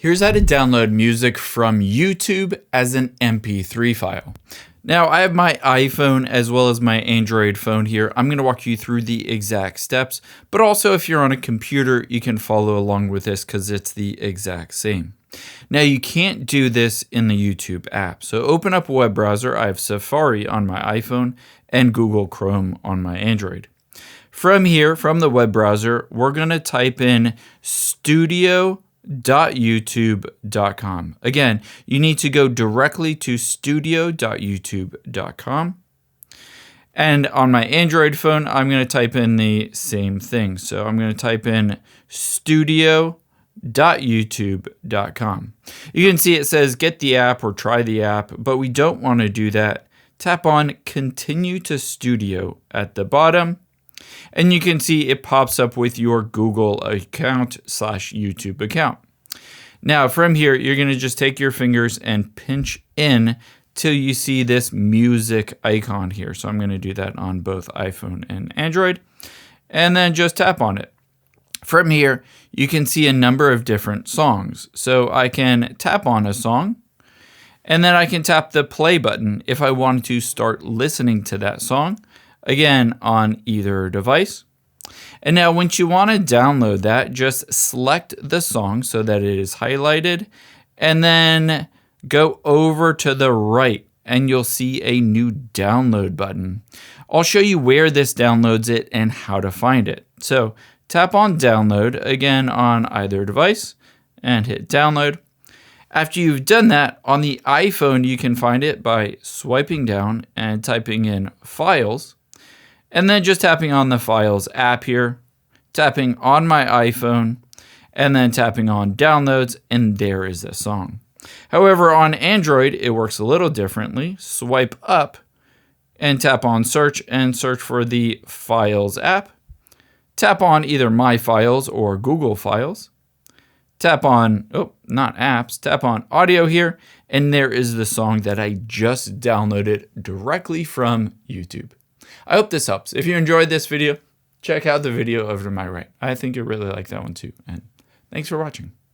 Here's how to download music from YouTube as an MP3 file. Now, I have my iPhone as well as my Android phone here. I'm going to walk you through the exact steps, but also if you're on a computer, you can follow along with this because it's the exact same. Now, you can't do this in the YouTube app. So open up a web browser. I have Safari on my iPhone and Google Chrome on my Android. From here, from the web browser, we're going to type in studio.youtube.com. Again, you need to go directly to studio.youtube.com. And on my Android phone, I'm going to type in the same thing. So I'm going to type in studio.youtube.com. You can see it says get the app or try the app, but we don't want to do that. Tap on continue to studio at the bottom. And you can see it pops up with your Google account / YouTube account. Now from here, you're going to just take your fingers and pinch in till you see this music icon here. So I'm going to do that on both iPhone and Android, and then just tap on it. From here, you can see a number of different songs. So I can tap on a song, and then I can tap the play button if I want to start listening to that song. Again, on either device. And now once you want to download that, just select the song so that it is highlighted, and then go over to the right and you'll see a new download button. I'll show you where this downloads it and how to find it. So tap on download again on either device and hit download. After you've done that, on the iPhone, you can find it by swiping down and typing in files. And then just tapping on the Files app here, tapping on my iPhone, and then tapping on Downloads, and there is the song. However, on Android, it works a little differently. Swipe up and tap on Search and search for the Files app. Tap on either My Files or Google Files. Tap on, not apps, tap on Audio here, and there is the song that I just downloaded directly from YouTube. I hope this helps. If you enjoyed this video, check out the video over to my right. I think you'll really like that one too. And thanks for watching.